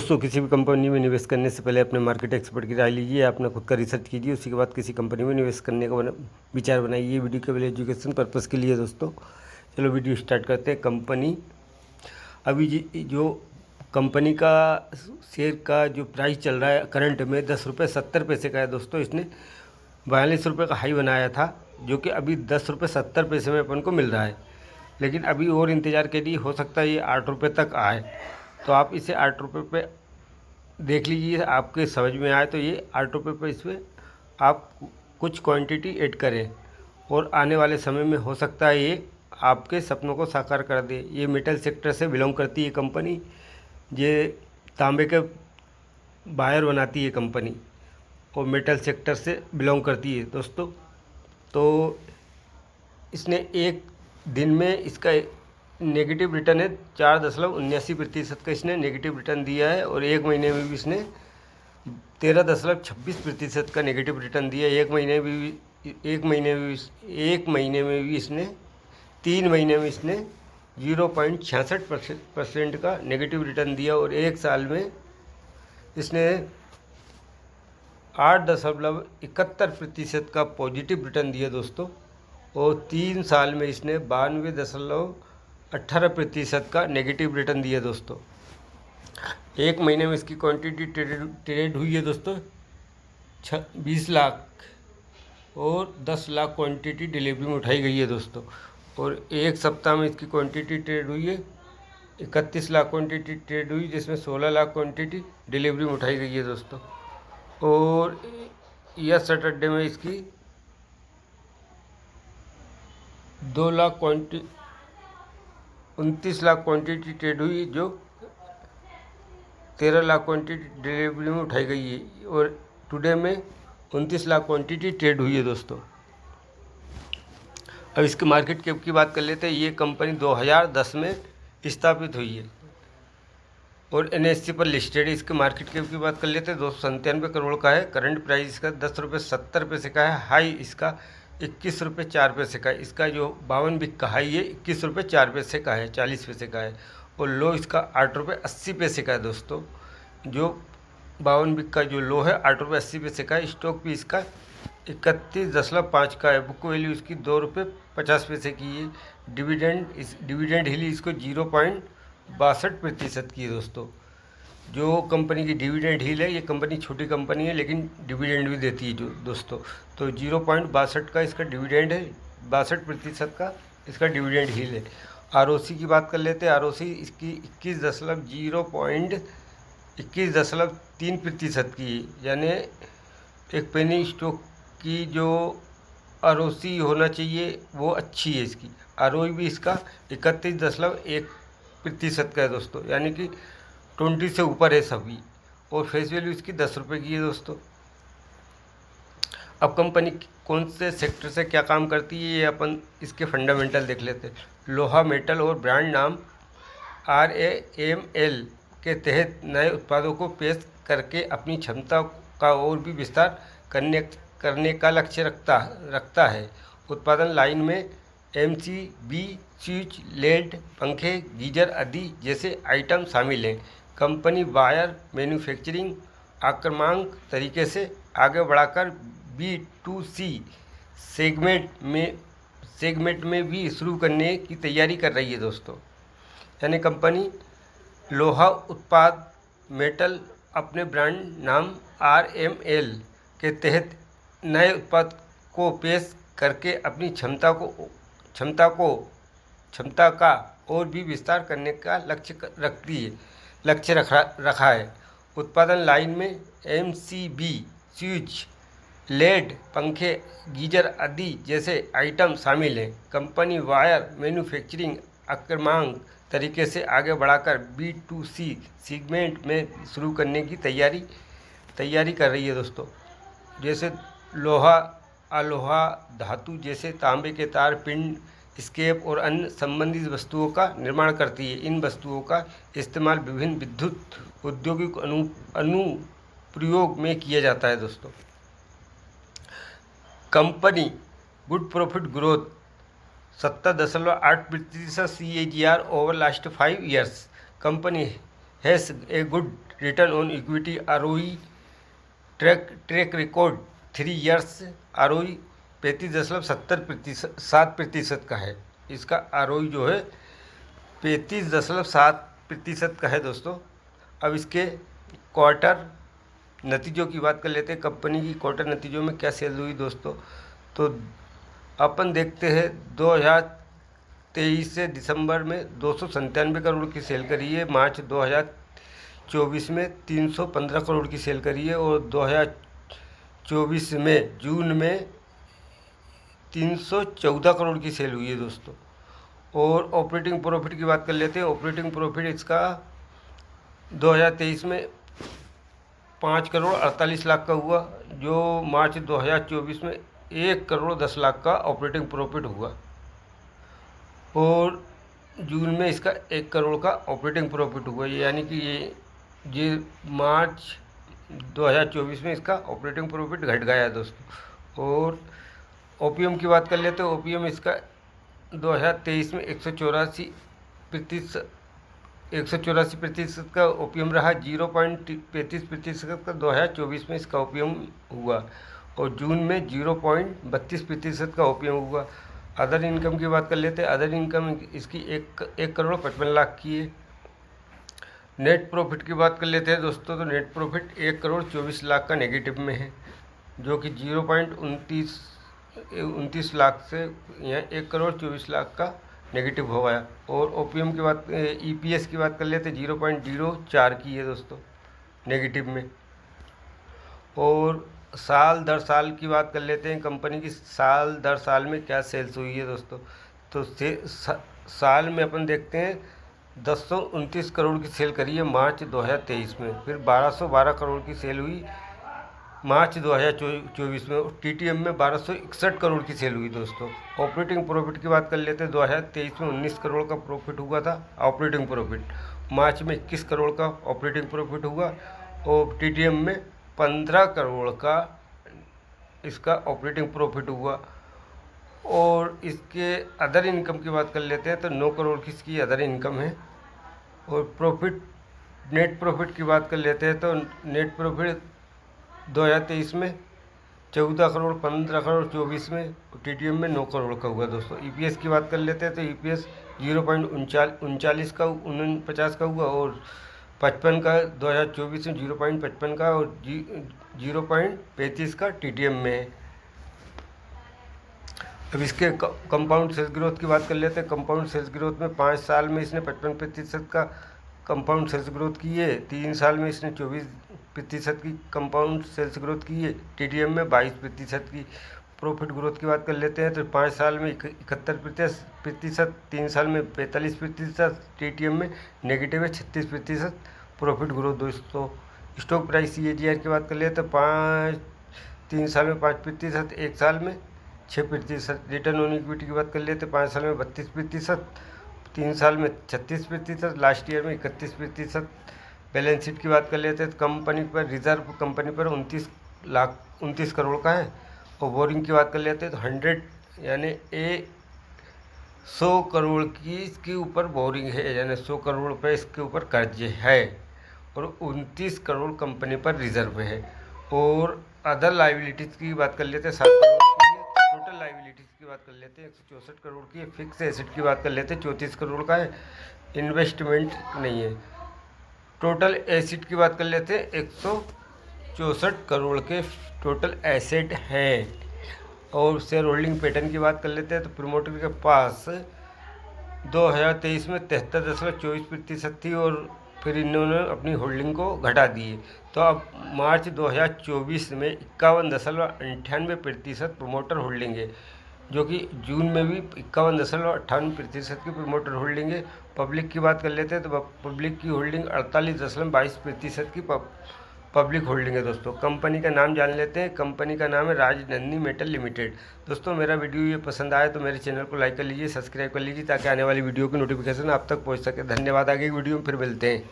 दोस्तों, किसी भी कंपनी में निवेश करने से पहले अपने मार्केट एक्सपर्ट की राय लीजिए। अपना खुद का रिसर्च कीजिए, उसी के बाद किसी कंपनी में निवेश करने का विचार बनाइए। ये वीडियो केवल एजुकेशन पर्पज़ के लिए दोस्तों। चलो वीडियो स्टार्ट करते हैं। कंपनी अभी जो कंपनी का शेयर का जो प्राइस चल रहा है करंट में 10 रुपये 70 पैसे का है दोस्तों। इसने 42 रुपये का हाई बनाया था, जो कि अभी 10 रुपये 70 पैसे में अपन को मिल रहा है। लेकिन अभी और इंतज़ार के लिए हो सकता है ये 8 रुपये तक आए, तो आप इसे 8 रुपये पे देख लीजिए। आपके समझ में आए तो ये 8 रुपये पे इसमें आप कुछ क्वांटिटी ऐड करें, और आने वाले समय में हो सकता है ये आपके सपनों को साकार कर दे। ये मेटल सेक्टर से बिलोंग करती है कंपनी, ये तांबे के वायर बनाती है कंपनी, और मेटल सेक्टर से बिलोंग करती है दोस्तों। तो इसने एक दिन में इसका नेगेटिव रिटर्न है 4.79% का इसने नेगेटिव रिटर्न दिया है, और एक महीने में भी इसने 13.26% का नेगेटिव रिटर्न दिया है। एक महीने में भी इसने 3 महीने में इसने 0.66% का नेगेटिव रिटर्न दिया, और एक साल में इसने 8.71% का पॉजिटिव रिटर्न दिया दोस्तों, और 3 साल में इसने 92.18% का नेगेटिव रिटर्न दिया दोस्तों। एक महीने में इसकी क्वांटिटी ट्रेड हुई है दोस्तों 20 लाख, और 10 लाख क्वांटिटी डिलीवरी में उठाई गई है दोस्तों। और एक सप्ताह में इसकी क्वांटिटी ट्रेड हुई है 31 लाख क्वांटिटी ट्रेड हुई, जिसमें 16 लाख क्वांटिटी डिलीवरी में उठाई गई है दोस्तों। और यह सैटरडे में इसकी 29 लाख क्वांटिटी ट्रेड हुई, जो 13 लाख क्वांटिटी डिलीवरी में उठाई गई है, और टुडे में 29 लाख क्वांटिटी ट्रेड हुई है दोस्तों। अब इसके मार्केट कैप की बात कर लेते हैं। ये कंपनी 2010 में स्थापित हुई है और NSE पर लिस्टेड है। इसके मार्केट कैप की बात कर लेते हैं 297 करोड़ का है। करंट प्राइस इसका 10 रुपये 70 पैसे का है। हाई इसका 21 रुपये 4 पैसे का है। इसका जो 52 वीक का हाई है 21 रुपये 4 पैसे का है, 40 पैसे का है, और लो इसका 8 रुपये 80 पैसे का है दोस्तों। जो 52 वीक का जो लो है 8 रुपये 80 पैसे का है। स्टॉक भी इसका 31.5 का है। बुक वैल्यू इसकी 2 रुपये 50 पैसे की है। डिविडेंड हिल इसको 0.62% की है दोस्तों। जो कंपनी की डिविडेंड हिल है, ये कंपनी छोटी कंपनी है लेकिन डिविडेंड भी देती है जो दोस्तों। तो 0.62 का इसका डिविडेंड है, 62% का इसका डिविडेंड हिल है। ROC की बात कर लेते हैं। ROC इसकी 21.3% की है, यानी एक पेनी स्टॉक की जो ROC होना चाहिए वो अच्छी है। इसकी ROE भी इसका 31.1% का है दोस्तों, यानी कि 20 से ऊपर है सभी। और फेस वैल्यू इसकी 10 रुपये की है दोस्तों। अब कंपनी कौन से सेक्टर से क्या काम करती है, ये अपन इसके फंडामेंटल देख लेते हैं। लोहा मेटल और ब्रांड नाम RAML के तहत नए उत्पादों को पेश करके अपनी क्षमता का और भी विस्तार करने का लक्ष्य रखता है। उत्पादन लाइन में MCB, स्विच, लेड, पंखे, गीजर आदि जैसे आइटम शामिल हैं। कंपनी वायर मैन्युफैक्चरिंग आक्रामक तरीके से आगे बढ़ाकर B2C सेगमेंट में भी शुरू करने की तैयारी कर रही है दोस्तों। यानी कंपनी लोहा उत्पाद मेटल अपने ब्रांड नाम RML के तहत नए उत्पाद को पेश करके अपनी क्षमता का और भी विस्तार करने का लक्ष्य रखा है। उत्पादन लाइन में MCB, स्विच, लेड, पंखे, गीजर आदि जैसे आइटम शामिल हैं। कंपनी वायर मैन्युफैक्चरिंग आक्रामक तरीके से आगे बढ़ाकर B2C सेगमेंट में शुरू करने की तैयारी कर रही है दोस्तों। जैसे लोहा, अलोहा धातु जैसे तांबे के तार, पिंड, स्क्रैप और अन्य संबंधित वस्तुओं का निर्माण करती है। इन वस्तुओं का इस्तेमाल विभिन्न विद्युत औद्योगिक अनुप्रयोग में किया जाता है दोस्तों। Company good profit growth 70.8% CAGR over last 5 years. Company has a good return on equity ROE track record 3 years ROE 35.7% का है। इसका ROE जो है 35.7% का है दोस्तों। अब इसके क्वार्टर नतीजों की बात कर लेते हैं। कंपनी की क्वार्टर नतीजों में क्या सेल हुई दोस्तों, तो अपन देखते हैं 2023 से दिसंबर में 297 करोड़ की सेल करी है। मार्च 2024 में 315 करोड़ की सेल करी है और 2024 में जून में 314 करोड़ की सेल हुई है दोस्तों। और ऑपरेटिंग प्रॉफिट की बात कर लेते हैं। ऑपरेटिंग प्रॉफिट इसका 2023 में 5 करोड़ 48 लाख का हुआ, जो मार्च 2024 में 1 करोड़ 10 लाख का ऑपरेटिंग प्रॉफिट हुआ और जून में इसका 1 करोड़ का ऑपरेटिंग प्रॉफिट हुआ। यानी कि ये मार्च 2024 में इसका ऑपरेटिंग प्रॉफिट घट गया है दोस्तों। और ओपीएम की बात कर लेते हैं। ओपीएम इसका 2023 में 184% का ओपीएम रहा, 0.33% का 2024 में इसका ओपीएम हुआ और जून में 0.32% का ओपीएम हुआ। अदर इनकम की बात कर लेते हैं। अदर इनकम इसकी 1 करोड़ 55 लाख की है। नेट प्रॉफिट की बात कर लेते हैं दोस्तों, तो नेट प्रॉफिट 1 करोड़ 24 लाख का नेगेटिव में है, जो कि 0.29 लाख से यहाँ 1 करोड़ 24 लाख का नेगेटिव हो गया। और ओपीएम की बात EPS की बात कर लेते हैं, 0.04 की है दोस्तों नेगेटिव में। और साल दर साल की बात कर लेते हैं। कंपनी की साल दर साल में क्या सेल्स हुई है दोस्तों, तो साल में अपन देखते हैं 1029 करोड़ की सेल करी है मार्च 2023 में। फिर 1212 करोड़ की सेल हुई मार्च 2024 में और TTM में 1261 करोड़ की सेल हुई दोस्तों। ऑपरेटिंग प्रॉफिट की बात कर लेते हैं। 2023 में 19 करोड़ का प्रॉफिट हुआ था ऑपरेटिंग प्रॉफिट, मार्च में 21 करोड़ का ऑपरेटिंग प्रॉफिट हुआ और TTM में 15 करोड़ का इसका ऑपरेटिंग प्रॉफिट हुआ। और इसके अदर इनकम की बात कर लेते हैं तो 9 करोड़ की इसकी अदर इनकम है। और प्रॉफिट नेट प्रॉफिट की बात कर लेते हैं तो नेट प्रॉफिट 2023 में 14 करोड़, 15 करोड़ 24 में, TTM में 9 करोड़ का हुआ दोस्तों। EPS की बात कर लेते हैं तो EPS 0.39 का 49 का हुआ और 55 का 2024 में 0.55 का और 0.35 का TTM में है। अब इसके कंपाउंड सेल्स ग्रोथ की बात कर लेते हैं। कंपाउंड सेल्स ग्रोथ में 5 साल में इसने 55% का कंपाउंड सेल्स ग्रोथ की है, 3 साल में इसने 24% की कंपाउंड सेल्स ग्रोथ की है, TTM में 22% की। प्रॉफिट ग्रोथ की बात कर लेते हैं तो 5 साल में 71%, 3 साल में 45%, TTM में नेगेटिव है 36% प्रॉफिट ग्रोथ दोस्तों। स्टॉक प्राइस CAGR की बात कर लेते हैं तो 3 साल में 5%, 1 साल में 6%। रिटर्न ऑन इक्विटी की बात कर लेते हैं 5 साल में 32%, 3 साल में 36%, लास्ट ईयर में 31%। बैलेंस शीट की बात कर लेते हैं तो कंपनी पर रिजर्व कंपनी पर 29 करोड़ का है। और बोरिंग की बात कर लेते हैं तो 100 यानी 100 करोड़ की इसके ऊपर बोरिंग है, यानी 100 करोड़ रुपये इसके ऊपर कर्ज है और 29 करोड़ कंपनी पर रिजर्व है। और अदर लाइबिलिटीज़ की बात कर लेते हैं 7 करोड़ की है। टोटल लाइबिलिटीज़ की बात कर लेते हैं 164 करोड़ की है। फिक्स एसेट की बात कर लेते हैं 34 करोड़ का है, इन्वेस्टमेंट नहीं है। टोटल एसेट की बात कर लेते हैं 164 करोड़ के टोटल एसेट हैं। और शेयर होल्डिंग पैटर्न की बात कर लेते हैं तो प्रमोटर के पास 2023 में 73.24% थी और फिर इन्होंने अपनी होल्डिंग को घटा दी है। तो अब मार्च 2024 में 51.98% प्रमोटर होल्डिंग है, जो कि जून में भी 51.58% की प्रमोटर होल्डिंग है। पब्लिक की बात कर लेते हैं तो पब्लिक की होल्डिंग 48.22% की पब्लिक होल्डिंग है दोस्तों। कंपनी का नाम जान लेते हैं। कंपनी का नाम है राजनंदिनी मेटल लिमिटेड। दोस्तों मेरा वीडियो ये पसंद आया तो मेरे चैनल को लाइक कर लीजिए, सब्सक्राइब कर लीजिए ताकि आने वाली वीडियो की नोटिफिकेशन आप तक पहुंच सके। धन्यवाद। आगे की वीडियो में फिर मिलते हैं।